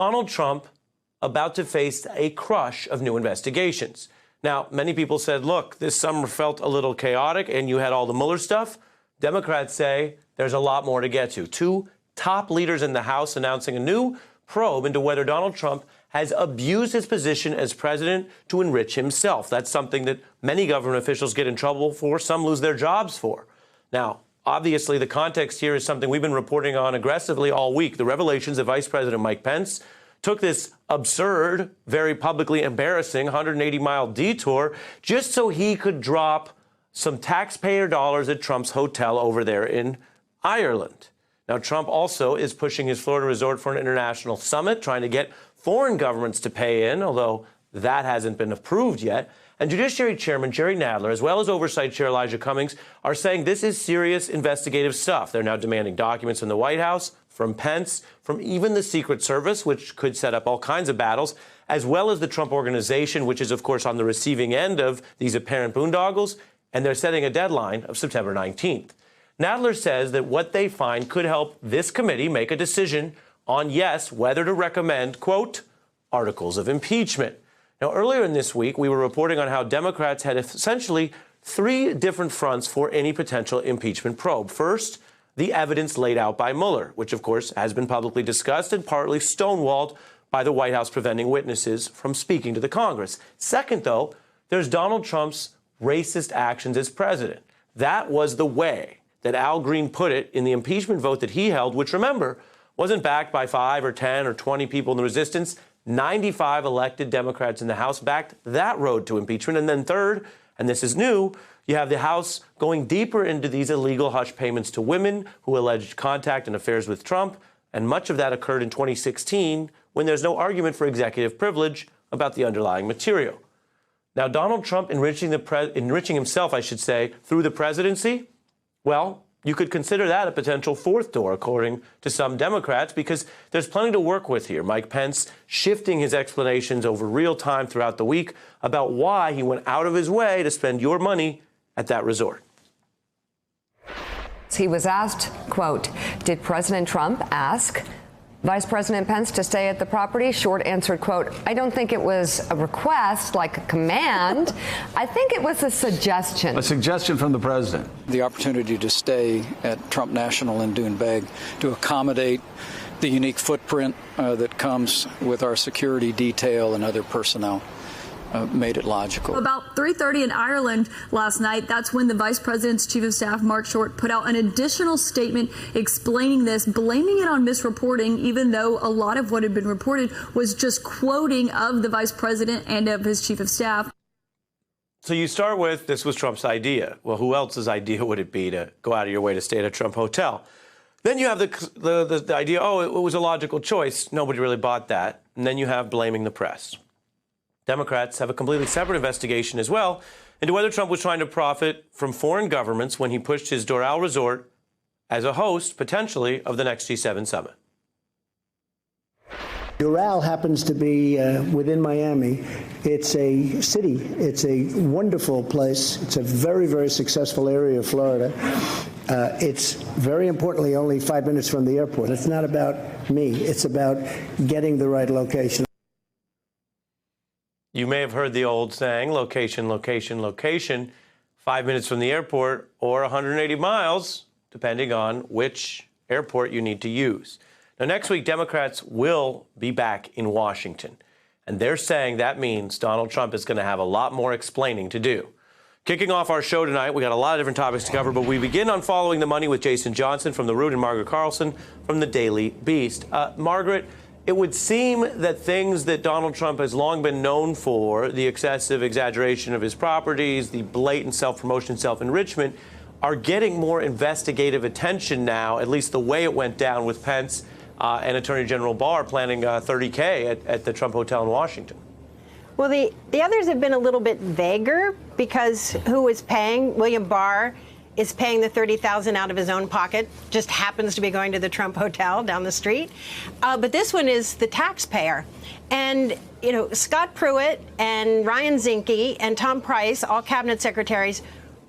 Donald Trump about to face a crush of new investigations. Now, many people said, look, this summer felt a little chaotic and you had all the Mueller stuff. Democrats say there's a lot more to get to. Two top leaders in the House announcing a new probe into whether Donald Trump has abused his position as president to enrich himself. That's something that many government officials get in trouble for, some lose their jobs for. Now, obviously, the context here is something we've been reporting on aggressively all week. The revelations that Vice President Mike Pence took this absurd, very publicly embarrassing 180-mile detour just so he could drop some taxpayer dollars at Trump's hotel over there in Ireland. Now, Trump also is pushing his Florida resort for an international summit, trying to get foreign governments to pay in, although that hasn't been approved yet. And Judiciary Chairman Jerry Nadler, as well as Oversight Chair Elijah Cummings, are saying this is serious investigative stuff. They're now demanding documents from the White House, from Pence, from even the Secret Service, which could set up all kinds of battles, as well as the Trump Organization, which is, of course, on the receiving end of these apparent boondoggles. And they're setting a deadline of September 19th. Nadler says that what they find could help this committee make a decision on, yes, whether to recommend, quote, articles of impeachment. Now, earlier in this week, we were reporting on how Democrats had essentially three different fronts for any potential impeachment probe. First, the evidence laid out by Mueller, which, of course, has been publicly discussed and partly stonewalled by the White House preventing witnesses from speaking to the Congress. Second, though, there's Donald Trump's racist actions as president. That was the way that Al Green put it in the impeachment vote that he held, which, remember, wasn't backed by 5 or 10 or 20 people in the resistance. 95 elected Democrats in the House backed that road to impeachment. And then third, and this is new, you have the House going deeper into these illegal hush payments to women who alleged contact and affairs with Trump. And much of that occurred in 2016 when there's no argument for executive privilege about the underlying material. Now, Donald Trump enriching himself, I should say, through the presidency, well, you could consider that a potential fourth door, according to some Democrats, because there's plenty to work with here. Mike Pence shifting his explanations over real time throughout the week about why he went out of his way to spend your money at that resort. He was asked, quote, did President Trump ask Vice President Pence to stay at the property? Short answered, quote, I don't think it was a request, like a command. I think it was a suggestion. A suggestion from the president. The opportunity to stay at Trump National in Doonbeg to accommodate the unique footprint that comes with our security detail and other personnel. Made it logical. About 3:30 in Ireland last night, that's when the Vice President's Chief of Staff, Mark Short, put out an additional statement explaining this, blaming it on misreporting, even though a lot of what had been reported was just quoting of the Vice President and of his Chief of Staff. So you start with, this was Trump's idea. Well, who else's idea would it be to go out of your way to stay at a Trump hotel? Then you have the idea, oh, it was a logical choice. Nobody really bought that. And then you have blaming the press. Democrats have a completely separate investigation as well into whether Trump was trying to profit from foreign governments when he pushed his Doral resort as a host, potentially, of the next G7 summit. Doral happens to be within Miami. It's a city. It's a wonderful place. It's a very, very successful area of Florida. It's very importantly only 5 minutes from the airport. It's not about me. It's about getting the right location. You may have heard the old saying, location, location, location, 5 minutes from the airport or 180 miles, depending on which airport you need to use. Now, next week, Democrats will be back in Washington, and they're saying that means Donald Trump is going to have a lot more explaining to do. Kicking off our show tonight, we got a lot of different topics to cover, but we begin on Following the Money with Jason Johnson from The Root and Margaret Carlson from The Daily Beast. Margaret, it would seem that things that Donald Trump has long been known for, the excessive exaggeration of his properties, the blatant self-promotion, self-enrichment, are getting more investigative attention now, at least the way it went down with Pence and Attorney General Barr planning $30K at the Trump Hotel in Washington. Well, the others have been a little bit vaguer because who is paying? William Barr is paying the $30,000 out of his own pocket, just happens to be going to the Trump Hotel down the street. But this one is the taxpayer. And, Scott Pruitt and Ryan Zinke and Tom Price, all cabinet secretaries,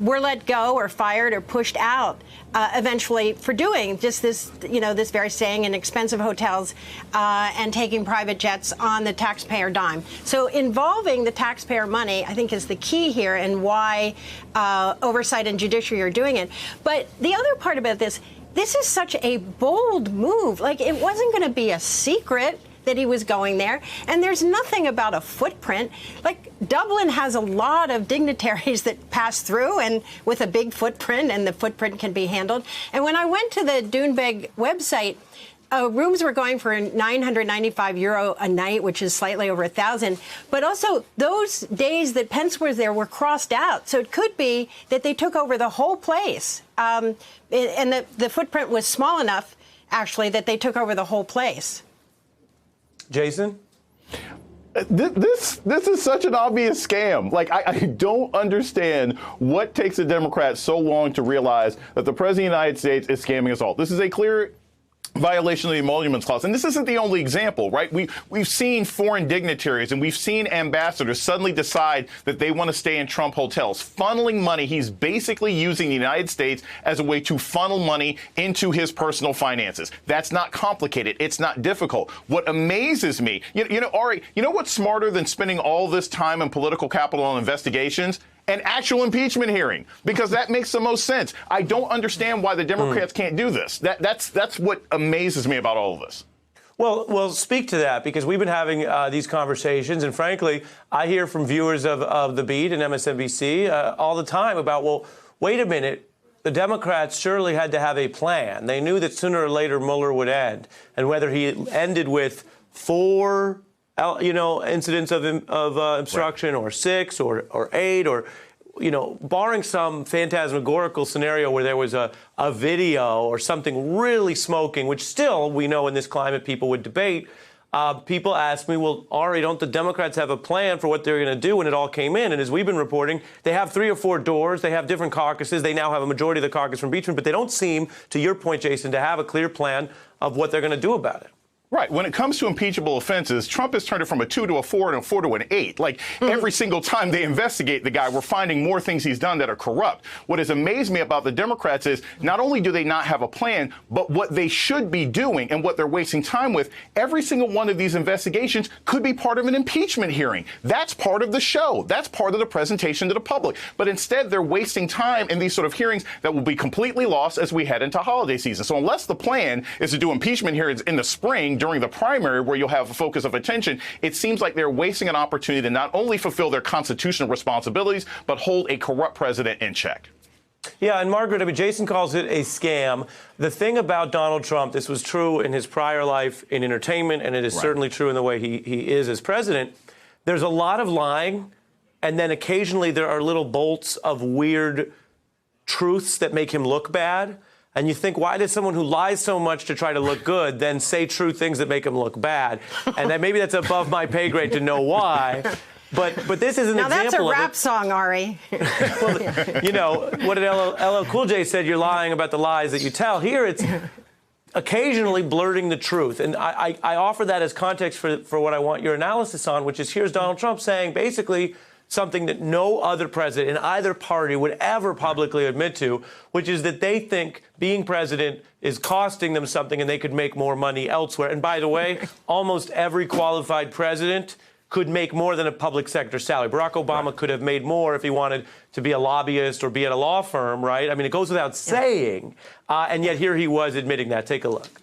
were let go or fired or pushed out eventually for doing just this, this very staying in expensive hotels and taking private jets on the taxpayer dime. So involving the taxpayer money, I think, is the key here and why oversight and judiciary are doing it. But the other part about this is such a bold move. Like, it wasn't going to be a secret that he was going there. And there's nothing about a footprint. Like, Dublin has a lot of dignitaries that pass through and with a big footprint, and the footprint can be handled. And when I went to the Doonbeg website, rooms were going for €995 a night, which is slightly over $1,000. But also, those days that Pence was there were crossed out. So it could be that they took over the whole place. And the footprint was small enough, actually, that they took over the whole place. Jason? This is such an obvious scam. Like, I don't understand what takes the Democrats so long to realize that the President of the United States is scamming us all. This is a clear violation of the Emoluments Clause. And this isn't the only example, right? We've seen foreign dignitaries and we've seen ambassadors suddenly decide that they want to stay in Trump hotels, funneling money. He's basically using the United States as a way to funnel money into his personal finances. That's not complicated. It's not difficult. What amazes me, Ari, you know what's smarter than spending all this time and political capital on investigations? An actual impeachment hearing, because that makes the most sense. I don't understand why the Democrats can't do this. That's what amazes me about all of this. Well, speak to that, because we've been having these conversations, and frankly, I hear from viewers of The Beat and MSNBC all the time about, well, wait a minute, the Democrats surely had to have a plan. They knew that sooner or later Mueller would end, and whether he ended with 4 incidents of obstruction, right, or 6 or 8, or, barring some phantasmagorical scenario where there was a video or something really smoking, which still we know in this climate people would debate. People ask me, well, Ari, don't the Democrats have a plan for what they're going to do when it all came in? And as we've been reporting, they have 3 or 4 doors. They have different caucuses. They now have a majority of the caucus from impeachment, but they don't seem, to your point, Jason, to have a clear plan of what they're going to do about it. Right. When it comes to impeachable offenses, Trump has turned it from a 2 to a 4 and a 4 to an 8. Like, every single time they investigate the guy, we're finding more things he's done that are corrupt. What has amazed me about the Democrats is not only do they not have a plan, but what they should be doing and what they're wasting time with, every single one of these investigations could be part of an impeachment hearing. That's part of the show. That's part of the presentation to the public. But instead, they're wasting time in these sort of hearings that will be completely lost as we head into holiday season. So unless the plan is to do impeachment hearings in the spring, during the primary, where you'll have a focus of attention, it seems like they're wasting an opportunity to not only fulfill their constitutional responsibilities, but hold a corrupt president in check. Yeah, and Margaret, Jason calls it a scam. The thing about Donald Trump, this was true in his prior life in entertainment, and it is certainly true in the way he is as president. There's a lot of lying, and then occasionally there are little bolts of weird truths that make him look bad. And you think, why does someone who lies so much to try to look good then say true things that make him look bad? And that maybe that's above my pay grade to know why. But this is an now example of that's a rap song, Ari. Well, what did LL Cool J said, you're lying about the lies that you tell. Here it's occasionally blurting the truth. And I offer that as context for what I want your analysis on, which is here's Donald Trump saying basically something that no other president in either party would ever publicly admit to, which is that they think being president is costing them something and they could make more money elsewhere. And by the way, almost every qualified president could make more than a public sector salary. Barack Obama could have made more if he wanted to be a lobbyist or be at a law firm, right? I mean, it goes without saying. And yet here he was admitting that. Take a look.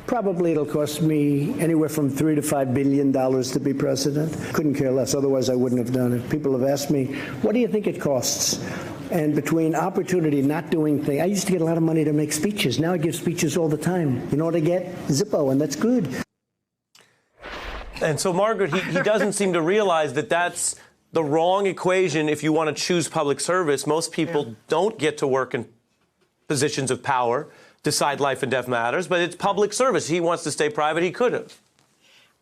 Probably it'll cost me anywhere from $3 to $5 billion to be president. Couldn't care less. Otherwise, I wouldn't have done it. People have asked me, what do you think it costs? And between opportunity, not doing things, I used to get a lot of money to make speeches. Now I give speeches all the time. You know what I get? Zippo, and that's good. And so, Margaret, he doesn't seem to realize that that's the wrong equation if you want to choose public service. Most people don't get to work in positions of power, decide life and death matters, but it's public service. He wants to stay private. He could have.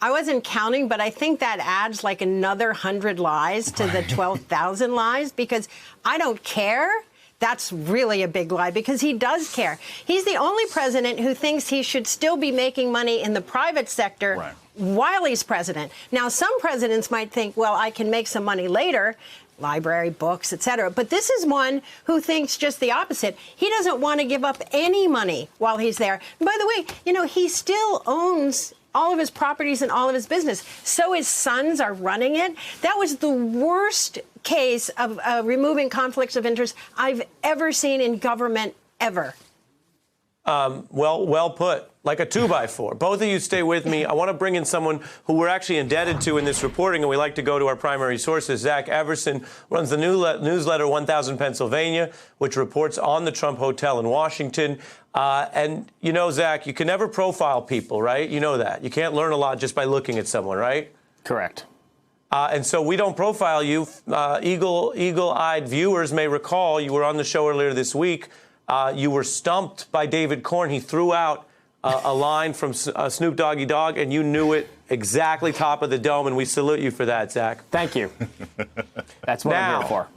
I wasn't counting, but I think that adds like another 100 lies to the 12,000 lies, because I don't care That's really a big lie because he does care. He's the only president who thinks he should still be making money in the private sector while he's president. Now, some presidents might think, well, I can make some money later, library, books, etc. But this is one who thinks just the opposite. He doesn't want to give up any money while he's there. And by the way, you know, he still owns all of his properties and all of his business. So his sons are running it. That was the worst case of removing conflicts of interest I've ever seen in government ever. Well put. Like a 2x4. Both of you stay with me. I want to bring in someone who we're actually indebted to in this reporting, and we like to go to our primary sources. Zach Everson runs the newsletter 1000 Pennsylvania, which reports on the Trump Hotel in Washington. And you know, Zach, you can never profile people, right? You know that. You can't learn a lot just by looking at someone, right? Correct. And so we don't profile you. Eagle-eyed viewers may recall you were on the show earlier this week. You were stumped by David Corn. He threw out a line from Snoop Doggy Dogg, and you knew it exactly top of the dome, and we salute you for that, Zach. Thank you. That's what I'm here for.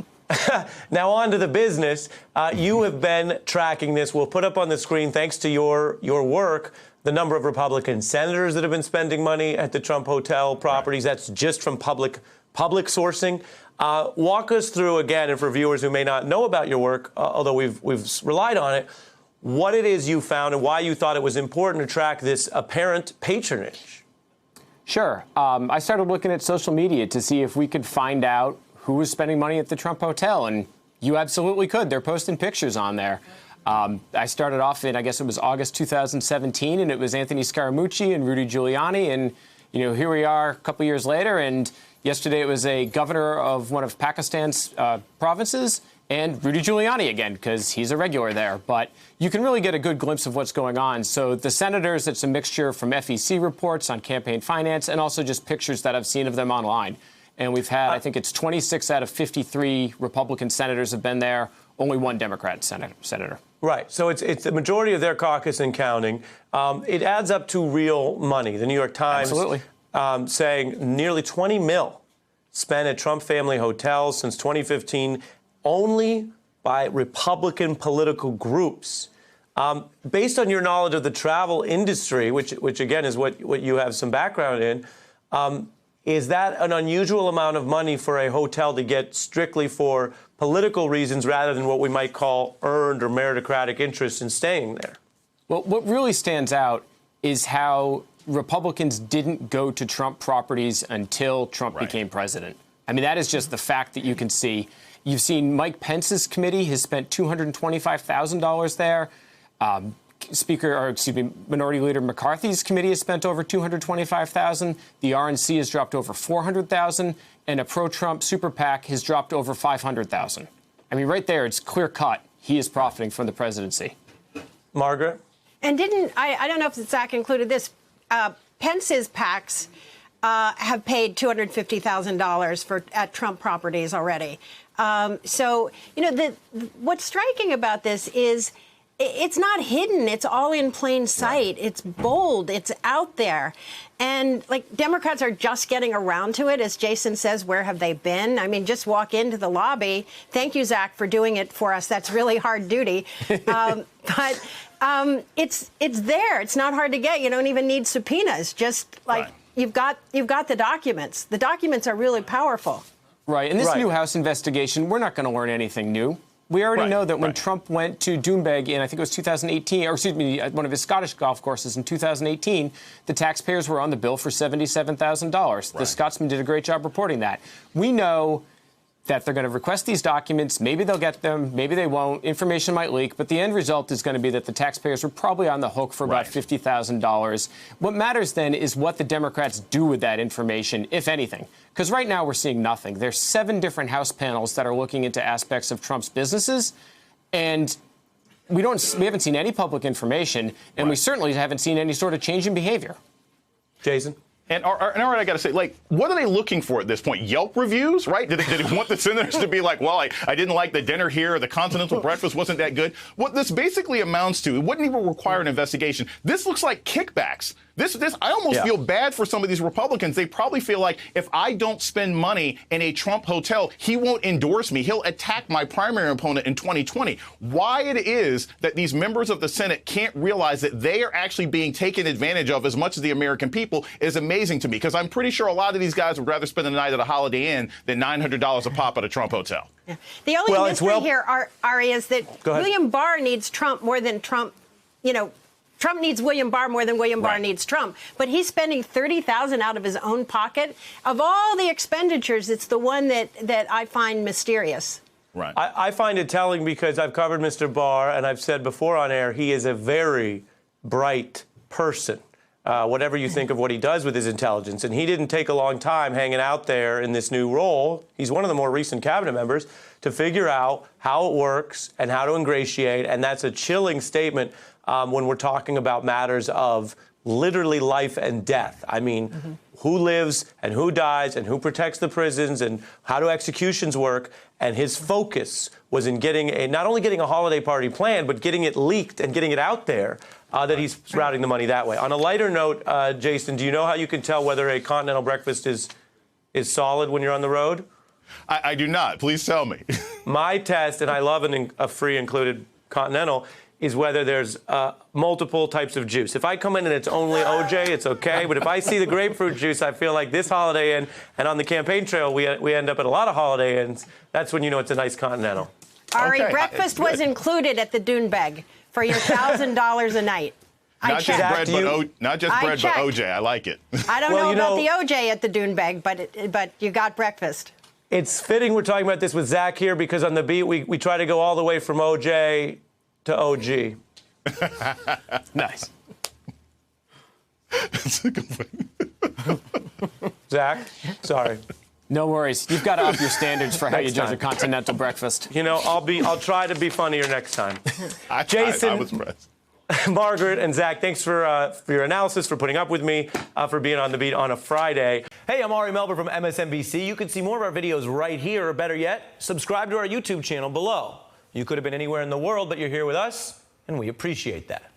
Now on to the business. You have been tracking this. We'll put up on the screen, thanks to your work, the number of Republican senators that have been spending money at the Trump Hotel properties. That's just from public sourcing. Walk us through again, and for viewers who may not know about your work, although we've relied on it, what it is you found and why you thought it was important to track this apparent patronage. Sure. I started looking at social media to see if we could find out who was spending money at the Trump Hotel, and you absolutely could. They're posting pictures on there. I started off in, I guess it was August 2017, and it was Anthony Scaramucci and Rudy Giuliani, and you know, here we are a couple years later, and yesterday it was a governor of one of Pakistan's provinces, and Rudy Giuliani again, because he's a regular there. But you can really get a good glimpse of what's going on. So the senators, it's a mixture from FEC reports on campaign finance and also just pictures that I've seen of them online. And we've had, I think it's 26 out of 53 Republican senators have been there, only one Democrat senator. Right. So it's the majority of their caucus and counting. It adds up to real money. The New York Times saying nearly 20 mil spent at Trump family hotels since 2015, only by Republican political groups. Based on your knowledge of the travel industry, which again is what you have some background in, is that an unusual amount of money for a hotel to get strictly for political reasons rather than what we might call earned or meritocratic interest in staying there? Well, what really stands out is how Republicans didn't go to Trump properties until Trump became president. I mean, that is just the fact that you can see. You've seen Mike Pence's committee has spent $225,000 there. Minority Leader McCarthy's committee has spent over $225,000. The RNC has dropped over $400,000, and a pro-Trump super PAC has dropped over $500,000. I mean, right there, it's clear cut. He is profiting from the presidency. Margaret? And I don't know if Zach included this, Pence's PACs have paid $250,000 at Trump properties already. So, you know, what's striking about this is it's not hidden. It's all in plain sight. It's bold. It's out there. And, like, Democrats are just getting around to it. As Jason says, where have they been? I mean, just walk into the lobby. Thank you, Zach, for doing it for us. That's really hard duty. But it's there. It's not hard to get. You don't even need subpoenas. Just, like, you've got the documents. The documents are really powerful. Right. In this new House investigation, we're not going to learn anything new. We already know that when Trump went to Doonbeg in, I think it was 2018, or excuse me, one of his Scottish golf courses in 2018, the taxpayers were on the bill for $77,000. The Scotsman did a great job reporting that. We know that they're going to request these documents. Maybe they'll get them. Maybe they won't. Information might leak. But the end result is going to be that the taxpayers were probably on the hook for about $50,000. What matters then is what the Democrats do with that information, if anything. Because right now we're seeing nothing. There's 7 different House panels that are looking into aspects of Trump's businesses. And we haven't seen any public information. And we certainly haven't seen any sort of change in behavior. Jason? And all right, I got to say, like, what are they looking for at this point? Yelp reviews, right? Did they want the senators to be like, well, I didn't like the dinner here, or the continental breakfast wasn't that good? What this basically amounts to, it wouldn't even require an investigation. This looks like kickbacks I almost feel bad for some of these Republicans. They probably feel like if I don't spend money in a Trump hotel, he won't endorse me. He'll attack my primary opponent in 2020. Why it is that these members of the Senate can't realize that they are actually being taken advantage of as much as the American people is amazing to me, because I'm pretty sure a lot of these guys would rather spend the night at a Holiday Inn than $900 a pop at a Trump hotel. Yeah. The only mystery here, Ari, is that William Barr needs Trump more than Trump, Trump needs William Barr more than William Barr needs Trump. But he's spending $30,000 out of his own pocket. Of all the expenditures, it's the one that I find mysterious. Right. I find it telling because I've covered Mr. Barr, and I've said before on air, he is a very bright person. Whatever you think of what he does with his intelligence. And he didn't take a long time hanging out there in this new role. He's one of the more recent cabinet members to figure out how it works and how to ingratiate. And that's a chilling statement when we're talking about matters of literally life and death. I mean, who lives and who dies and who protects the prisons and how do executions work. And his focus was in getting not only getting a holiday party planned, but getting it leaked and getting it out there that he's routing the money that way. On a lighter note, Jason, do you know how you can tell whether a continental breakfast is solid when you're on the road? I do not. Please tell me. My test, and I love a free included continental, is whether there's multiple types of juice. If I come in and it's only OJ, it's okay. But if I see the grapefruit juice, I feel like this Holiday Inn, and on the campaign trail, we end up at a lot of Holiday Inns. That's when you know it's a nice continental. Ari, breakfast was included at the Doonbeg for your $1,000 a night. Not just bread, but OJ. I like it. I don't know about the OJ at the Doonbeg, but you got breakfast. It's fitting we're talking about this with Zach here because on the beat, we try to go all the way from OJ to OG. Nice. That's a good one. Zach, sorry. No worries. You've got to up your standards for how you judge a continental breakfast. You know, I'll try to be funnier next time. Jason, I was impressed. Margaret and Zach, thanks for your analysis, for putting up with me, for being on the beat on a Friday. Hey, I'm Ari Melber from MSNBC. You can see more of our videos right here, or better yet, subscribe to our YouTube channel below. You could have been anywhere in the world, but you're here with us, and we appreciate that.